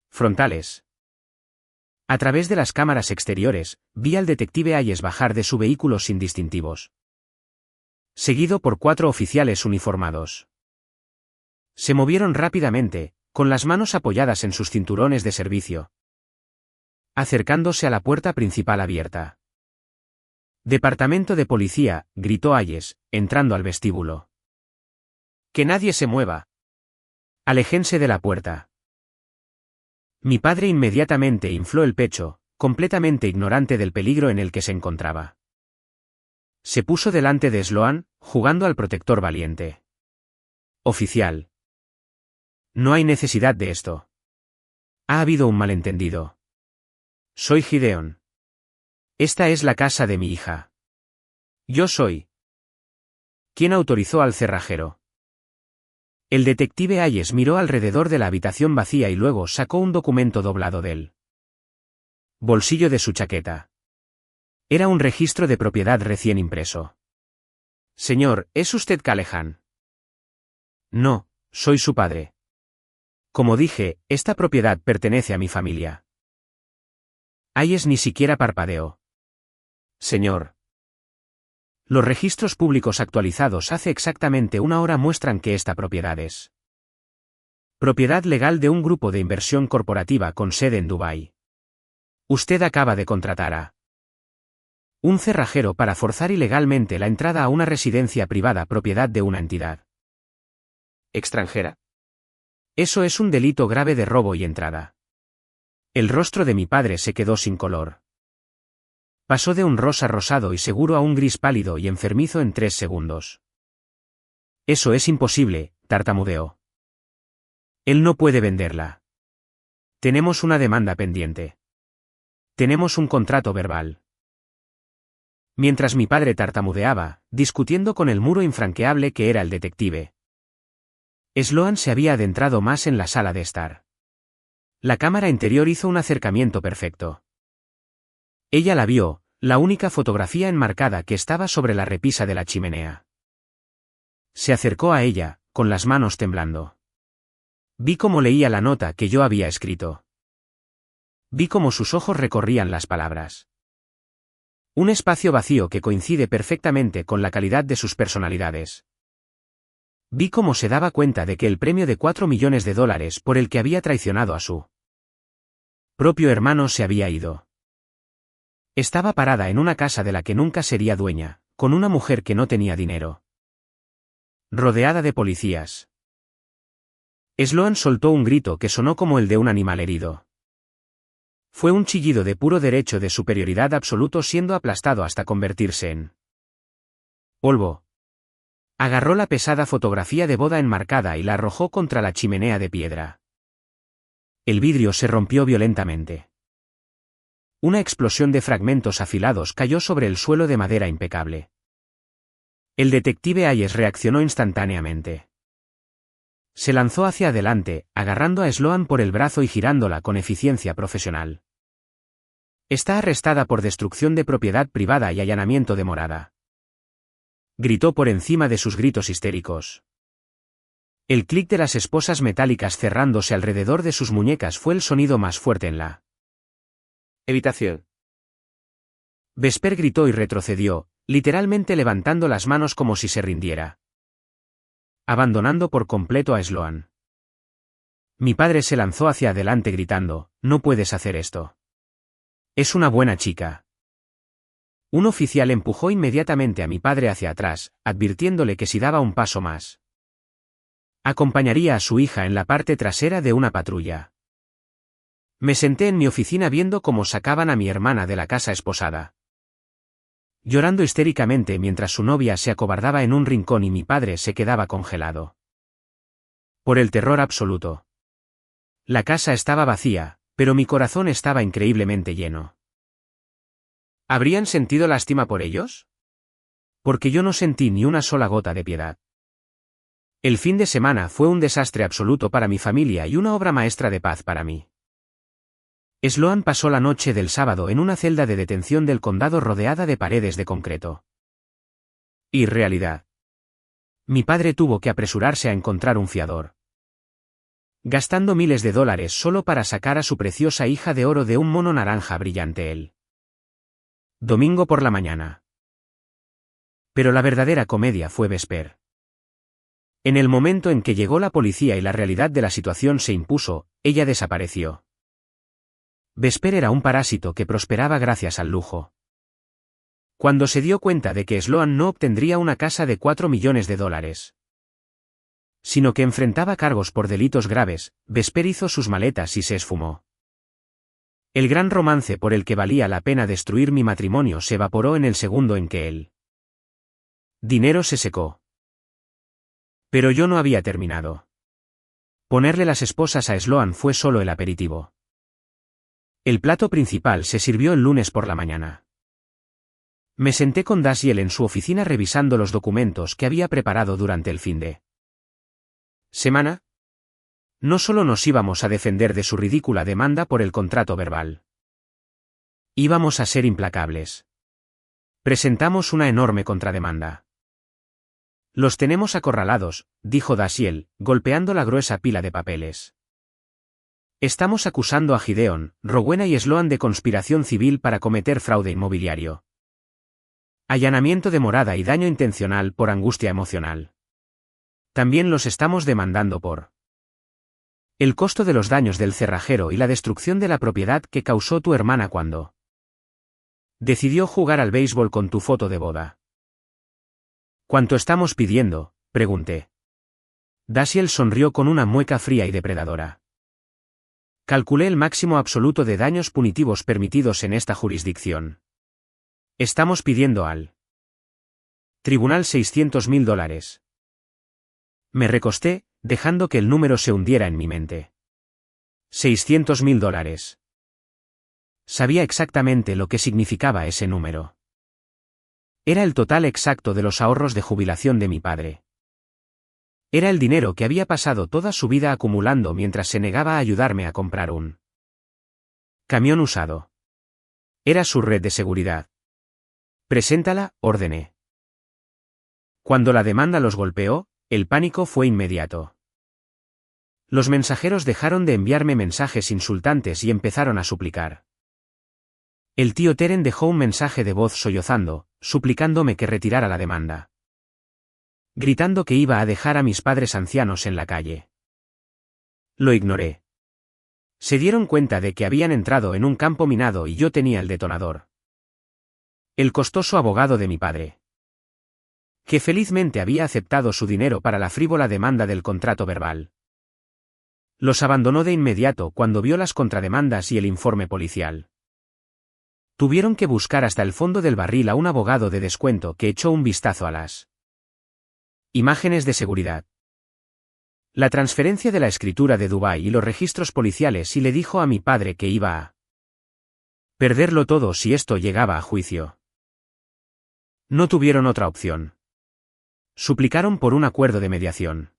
frontales. A través de las cámaras exteriores, vi al detective Hayes bajar de su vehículo sin distintivos. Seguido por 4 oficiales uniformados. Se movieron rápidamente, con las manos apoyadas en sus cinturones de servicio. Acercándose a la puerta principal abierta. Departamento de policía, gritó Hayes, entrando al vestíbulo. Que nadie se mueva. Aléjense de la puerta. Mi padre inmediatamente infló el pecho, completamente ignorante del peligro en el que se encontraba. Se puso delante de Sloan, jugando al protector valiente. Oficial. No hay necesidad de esto. Ha habido un malentendido. Soy Gideon. Esta es la casa de mi hija. Yo soy. ¿Quién autorizó al cerrajero? El detective Hayes miró alrededor de la habitación vacía y luego sacó un documento doblado del bolsillo de su chaqueta. Era un registro de propiedad recién impreso. Señor, ¿es usted Callahan? No, soy su padre. Como dije, esta propiedad pertenece a mi familia. Hayes ni siquiera parpadeó. Señor. Los registros públicos actualizados hace exactamente 1 hora muestran que esta propiedad es propiedad legal de un grupo de inversión corporativa con sede en Dubái. Usted acaba de contratar a un cerrajero para forzar ilegalmente la entrada a una residencia privada propiedad de una entidad extranjera. Eso es un delito grave de robo y entrada. El rostro de mi padre se quedó sin color. Pasó de un rosa rosado y seguro a un gris pálido y enfermizo en 3 segundos. Eso es imposible, tartamudeó. Él no puede venderla. Tenemos una demanda pendiente. Tenemos un contrato verbal. Mientras mi padre tartamudeaba, discutiendo con el muro infranqueable que era el detective. Sloan se había adentrado más en la sala de estar. La cámara interior hizo un acercamiento perfecto. Ella la vio, la única fotografía enmarcada que estaba sobre la repisa de la chimenea. Se acercó a ella, con las manos temblando. Vi cómo leía la nota que yo había escrito. Vi cómo sus ojos recorrían las palabras. Un espacio vacío que coincide perfectamente con la calidad de sus personalidades. Vi cómo se daba cuenta de que el premio de $4 millones por el que había traicionado a su propio hermano se había ido. Estaba parada en una casa de la que nunca sería dueña, con una mujer que no tenía dinero. Rodeada de policías. Sloan soltó un grito que sonó como el de un animal herido. Fue un chillido de puro derecho de superioridad absoluto siendo aplastado hasta convertirse en polvo. Agarró la pesada fotografía de boda enmarcada y la arrojó contra la chimenea de piedra. El vidrio se rompió violentamente. Una explosión de fragmentos afilados cayó sobre el suelo de madera impecable. El detective Hayes reaccionó instantáneamente. Se lanzó hacia adelante, agarrando a Sloan por el brazo y girándola con eficiencia profesional. Está arrestada por destrucción de propiedad privada y allanamiento de morada. Gritó por encima de sus gritos histéricos. El clic de las esposas metálicas cerrándose alrededor de sus muñecas fue el sonido más fuerte en la habitación. Vesper gritó y retrocedió, literalmente levantando las manos como si se rindiera. Abandonando por completo a Sloan. Mi padre se lanzó hacia adelante gritando, «No puedes hacer esto. Es una buena chica». Un oficial empujó inmediatamente a mi padre hacia atrás, advirtiéndole que si daba un paso más, acompañaría a su hija en la parte trasera de una patrulla. Me senté en mi oficina viendo cómo sacaban a mi hermana de la casa esposada, llorando histéricamente mientras su novia se acobardaba en un rincón y mi padre se quedaba congelado por el terror absoluto. La casa estaba vacía, pero mi corazón estaba increíblemente lleno. ¿Habrían sentido lástima por ellos? Porque yo no sentí ni una sola gota de piedad. El fin de semana fue un desastre absoluto para mi familia y una obra maestra de paz para mí. Sloan pasó la noche del sábado en una celda de detención del condado rodeada de paredes de concreto. Y realidad. Mi padre tuvo que apresurarse a encontrar un fiador, gastando miles de dólares solo para sacar a su preciosa hija de oro de un mono naranja brillante el domingo por la mañana. Pero la verdadera comedia fue Vesper. En el momento en que llegó la policía y la realidad de la situación se impuso, ella desapareció. Vesper era un parásito que prosperaba gracias al lujo. Cuando se dio cuenta de que Sloan no obtendría una casa de $4 millones, sino que enfrentaba cargos por delitos graves, Vesper hizo sus maletas y se esfumó. El gran romance por el que valía la pena destruir mi matrimonio se evaporó en el segundo en que el dinero se secó. Pero yo no había terminado. Ponerle las esposas a Sloan fue solo el aperitivo. El plato principal se sirvió el lunes por la mañana. Me senté con Dashiell en su oficina revisando los documentos que había preparado durante el fin de semana. No solo nos íbamos a defender de su ridícula demanda por el contrato verbal. Íbamos a ser implacables. Presentamos una enorme contrademanda. Los tenemos acorralados, dijo Dashiell, golpeando la gruesa pila de papeles. Estamos acusando a Gideon, Rowena y Sloan de conspiración civil para cometer fraude inmobiliario, allanamiento de morada y daño intencional por angustia emocional. También los estamos demandando por el costo de los daños del cerrajero y la destrucción de la propiedad que causó tu hermana cuando decidió jugar al béisbol con tu foto de boda. ¿Cuánto estamos pidiendo?, pregunté. Dashiell sonrió con una mueca fría y depredadora. Calculé el máximo absoluto de daños punitivos permitidos en esta jurisdicción. Estamos pidiendo al tribunal $600.000. Me recosté, dejando que el número se hundiera en mi mente. $600.000. Sabía exactamente lo que significaba ese número. Era el total exacto de los ahorros de jubilación de mi padre. Era el dinero que había pasado toda su vida acumulando mientras se negaba a ayudarme a comprar un camión usado. Era su red de seguridad. Preséntala, ordené. Cuando la demanda los golpeó, el pánico fue inmediato. Los mensajeros dejaron de enviarme mensajes insultantes y empezaron a suplicar. El tío Teren dejó un mensaje de voz sollozando, suplicándome que retirara la demanda, gritando que iba a dejar a mis padres ancianos en la calle. Lo ignoré. Se dieron cuenta de que habían entrado en un campo minado y yo tenía el detonador. El costoso abogado de mi padre, que felizmente había aceptado su dinero para la frívola demanda del contrato verbal. Los abandonó de inmediato cuando vio las contrademandas y el informe policial. Tuvieron que buscar hasta el fondo del barril a un abogado de descuento que echó un vistazo a las Imágenes de seguridad. La transferencia de la escritura de Dubái y los registros policiales y le dijo a mi padre que iba a perderlo todo si esto llegaba a juicio. No tuvieron otra opción. Suplicaron por un acuerdo de mediación.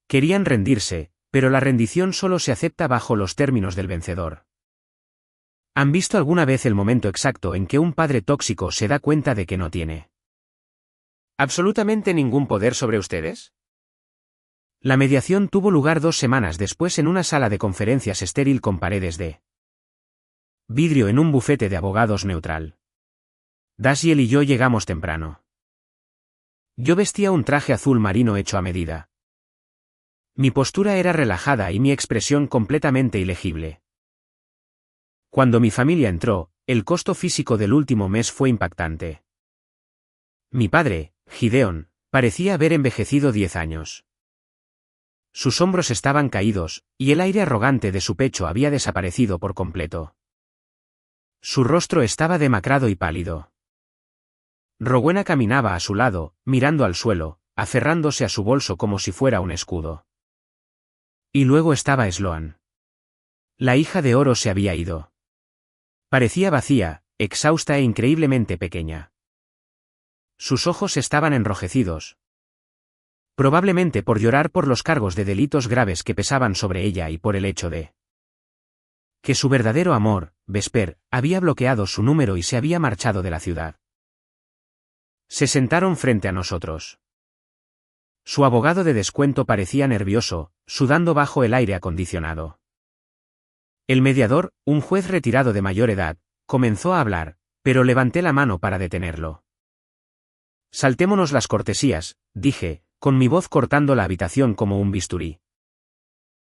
Querían rendirse, pero la rendición solo se acepta bajo los términos del vencedor. ¿Han visto alguna vez el momento exacto en que un padre tóxico se da cuenta de que no tiene absolutamente ningún poder sobre ustedes? La mediación tuvo lugar 2 semanas después en una sala de conferencias estéril con paredes de vidrio en un bufete de abogados neutral. Dashiell y yo llegamos temprano. Yo vestía un traje azul marino hecho a medida. Mi postura era relajada y mi expresión completamente ilegible. Cuando mi familia entró, el costo físico del último mes fue impactante. Mi padre, Gideon, parecía haber envejecido 10 años. Sus hombros estaban caídos, y el aire arrogante de su pecho había desaparecido por completo. Su rostro estaba demacrado y pálido. Rowena caminaba a su lado, mirando al suelo, aferrándose a su bolso como si fuera un escudo. Y luego estaba Sloan. La hija de oro se había ido. Parecía vacía, exhausta e increíblemente pequeña. Sus ojos estaban enrojecidos. Probablemente por llorar por los cargos de delitos graves que pesaban sobre ella y por el hecho de que su verdadero amor, Vesper, había bloqueado su número y se había marchado de la ciudad. Se sentaron frente a nosotros. Su abogado de descuento parecía nervioso, sudando bajo el aire acondicionado. El mediador, un juez retirado de mayor edad, comenzó a hablar, pero levanté la mano para detenerlo. Saltémonos las cortesías, dije, con mi voz cortando la habitación como un bisturí.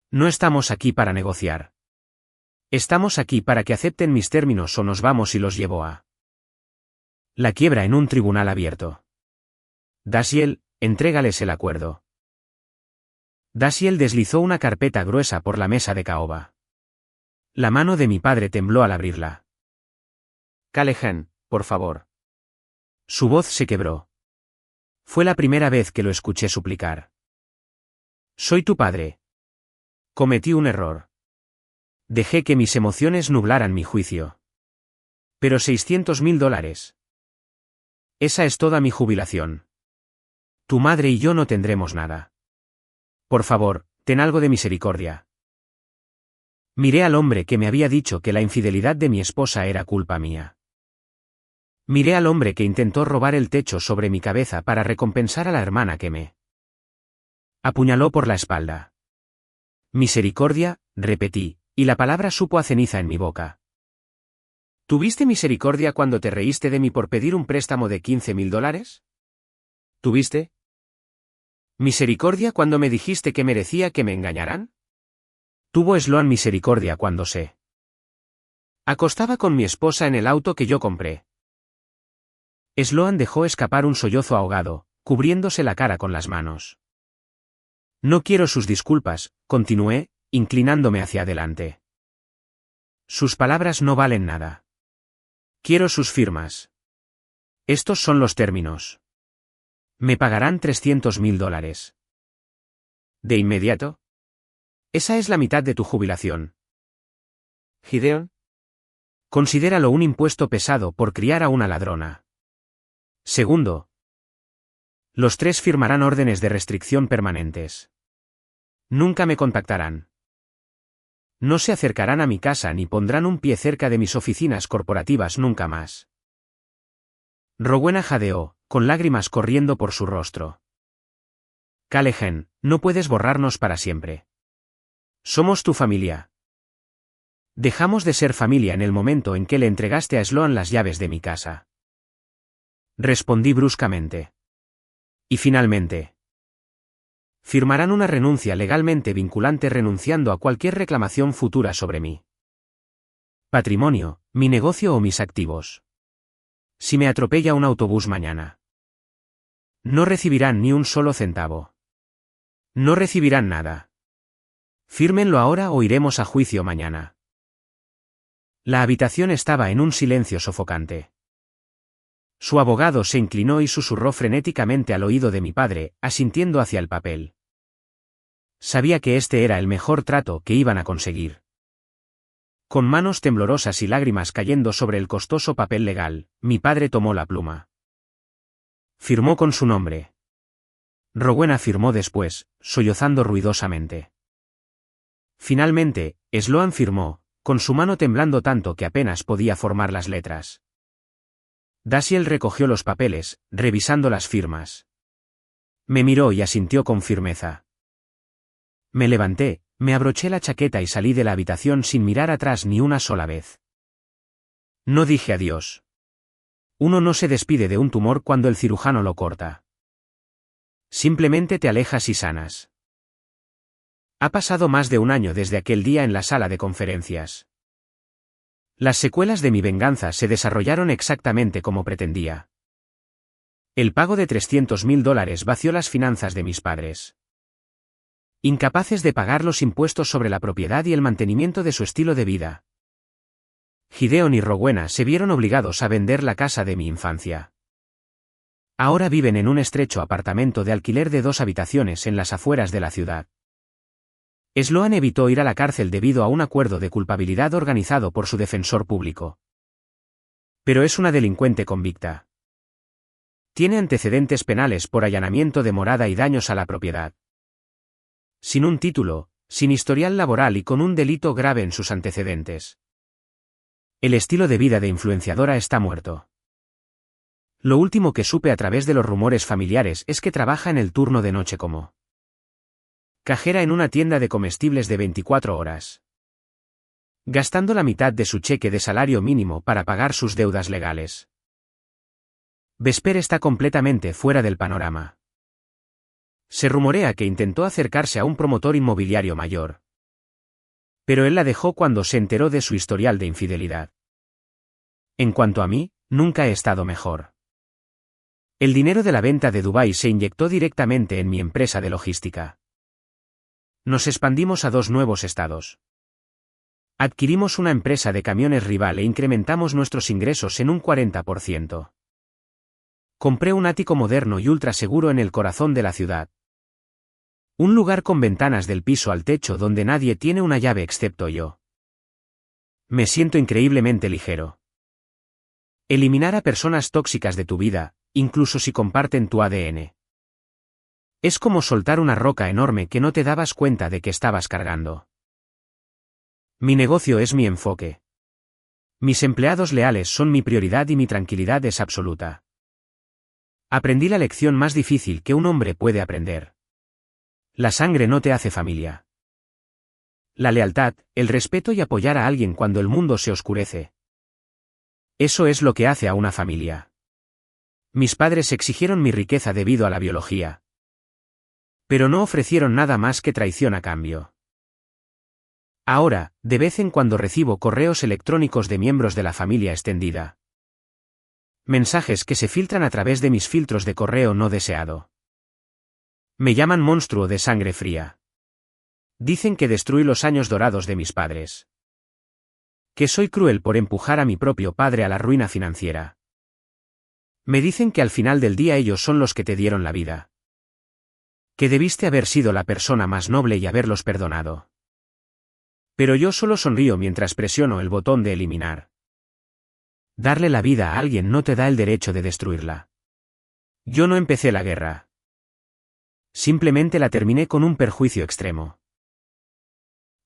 No estamos aquí para negociar. Estamos aquí para que acepten mis términos o nos vamos y los llevo a la quiebra en un tribunal abierto. Dashiell, entrégales el acuerdo. Dashiell deslizó una carpeta gruesa por la mesa de caoba. La mano de mi padre tembló al abrirla. Callahan, por favor. Su voz se quebró. Fue la primera vez que lo escuché suplicar. Soy tu padre. Cometí un error. Dejé que mis emociones nublaran mi juicio. Pero $600,000. Esa es toda mi jubilación. Tu madre y yo no tendremos nada. Por favor, ten algo de misericordia. Miré al hombre que me había dicho que la infidelidad de mi esposa era culpa mía. Miré al hombre que intentó robar el techo sobre mi cabeza para recompensar a la hermana que me apuñaló por la espalda. Misericordia, repetí, y la palabra supo a ceniza en mi boca. ¿Tuviste misericordia cuando te reíste de mí por pedir un préstamo de $15,000? ¿Tuviste misericordia cuando me dijiste que merecía que me engañaran? Tuvo Sloan misericordia cuando se acostaba con mi esposa en el auto que yo compré. Sloan dejó escapar un sollozo ahogado, cubriéndose la cara con las manos. No quiero sus disculpas, continué, inclinándome hacia adelante. Sus palabras no valen nada. Quiero sus firmas. Estos son los términos. Me pagarán $300,000. ¿De inmediato? Esa es la mitad de tu jubilación. Gideon. Considéralo un impuesto pesado por criar a una ladrona. Segundo. Los 3 firmarán órdenes de restricción permanentes. Nunca me contactarán. No se acercarán a mi casa ni pondrán un pie cerca de mis oficinas corporativas nunca más. Rowena jadeó, con lágrimas corriendo por su rostro. Callahan, no puedes borrarnos para siempre. Somos tu familia. Dejamos de ser familia en el momento en que le entregaste a Sloan las llaves de mi casa. Respondí bruscamente. Y finalmente. Firmarán una renuncia legalmente vinculante renunciando a cualquier reclamación futura sobre mí. Patrimonio, mi negocio o mis activos. Si me atropella un autobús mañana. No recibirán ni un solo centavo. No recibirán nada. Fírmenlo ahora o iremos a juicio mañana. La habitación estaba en un silencio sofocante. Su abogado se inclinó y susurró frenéticamente al oído de mi padre, asintiendo hacia el papel. Sabía que este era el mejor trato que iban a conseguir. Con manos temblorosas y lágrimas cayendo sobre el costoso papel legal, mi padre tomó la pluma. Firmó con su nombre. Rowena firmó después, sollozando ruidosamente. Finalmente, Sloan firmó, con su mano temblando tanto que apenas podía formar las letras. Dashiell recogió los papeles, revisando las firmas. Me miró y asintió con firmeza. Me levanté, me abroché la chaqueta y salí de la habitación sin mirar atrás ni una sola vez. No dije adiós. Uno no se despide de un tumor cuando el cirujano lo corta. Simplemente te alejas y sanas. Ha pasado más de un año desde aquel día en la sala de conferencias. Las secuelas de mi venganza se desarrollaron exactamente como pretendía. El pago de $300.000 vació las finanzas de mis padres. Incapaces de pagar los impuestos sobre la propiedad y el mantenimiento de su estilo de vida. Gideon y Rowena se vieron obligados a vender la casa de mi infancia. Ahora viven en un estrecho apartamento de alquiler de 2 habitaciones en las afueras de la ciudad. Sloan evitó ir a la cárcel debido a un acuerdo de culpabilidad organizado por su defensor público. Pero es una delincuente convicta. Tiene antecedentes penales por allanamiento de morada y daños a la propiedad. Sin un título, sin historial laboral y con un delito grave en sus antecedentes. El estilo de vida de influenciadora está muerto. Lo último que supe a través de los rumores familiares es que trabaja en el turno de noche como cajera en una tienda de comestibles de 24 horas. Gastando la mitad de su cheque de salario mínimo para pagar sus deudas legales. Vesper está completamente fuera del panorama. Se rumorea que intentó acercarse a un promotor inmobiliario mayor. Pero él la dejó cuando se enteró de su historial de infidelidad. En cuanto a mí, nunca he estado mejor. El dinero de la venta de Dubái se inyectó directamente en mi empresa de logística. Nos expandimos a 2 nuevos estados. Adquirimos una empresa de camiones rival e incrementamos nuestros ingresos en un 40%. Compré un ático moderno y ultra seguro en el corazón de la ciudad. Un lugar con ventanas del piso al techo donde nadie tiene una llave excepto yo. Me siento increíblemente ligero. Eliminar a personas tóxicas de tu vida, incluso si comparten tu ADN. Es como soltar una roca enorme que no te dabas cuenta de que estabas cargando. Mi negocio es mi enfoque. Mis empleados leales son mi prioridad y mi tranquilidad es absoluta. Aprendí la lección más difícil que un hombre puede aprender. La sangre no te hace familia. La lealtad, el respeto y apoyar a alguien cuando el mundo se oscurece. Eso es lo que hace a una familia. Mis padres exigieron mi riqueza debido a la biología. Pero no ofrecieron nada más que traición a cambio. Ahora, de vez en cuando recibo correos electrónicos de miembros de la familia extendida. Mensajes que se filtran a través de mis filtros de correo no deseado. Me llaman monstruo de sangre fría. Dicen que destruí los años dorados de mis padres. Que soy cruel por empujar a mi propio padre a la ruina financiera. Me dicen que al final del día ellos son los que te dieron la vida. Que debiste haber sido la persona más noble y haberlos perdonado. Pero yo solo sonrío mientras presiono el botón de eliminar. Darle la vida a alguien no te da el derecho de destruirla. Yo no empecé la guerra. Simplemente la terminé con un perjuicio extremo.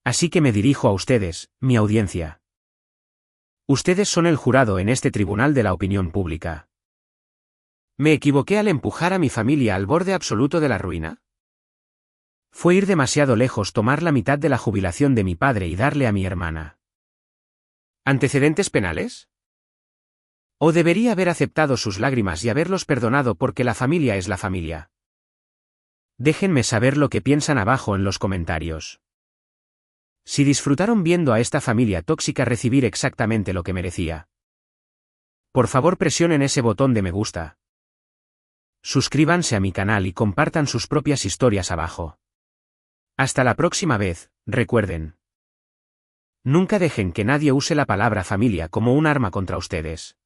Así que me dirijo a ustedes, mi audiencia. Ustedes son el jurado en este tribunal de la opinión pública. ¿Me equivoqué al empujar a mi familia al borde absoluto de la ruina? ¿Fue ir demasiado lejos tomar la mitad de la jubilación de mi padre y darle a mi hermana? ¿Antecedentes penales? ¿O debería haber aceptado sus lágrimas y haberlos perdonado porque la familia es la familia? Déjenme saber lo que piensan abajo en los comentarios. Si disfrutaron viendo a esta familia tóxica recibir exactamente lo que merecía. Por favor presionen ese botón de me gusta. Suscríbanse a mi canal y compartan sus propias historias abajo. Hasta la próxima vez, recuerden. Nunca dejen que nadie use la palabra familia como un arma contra ustedes.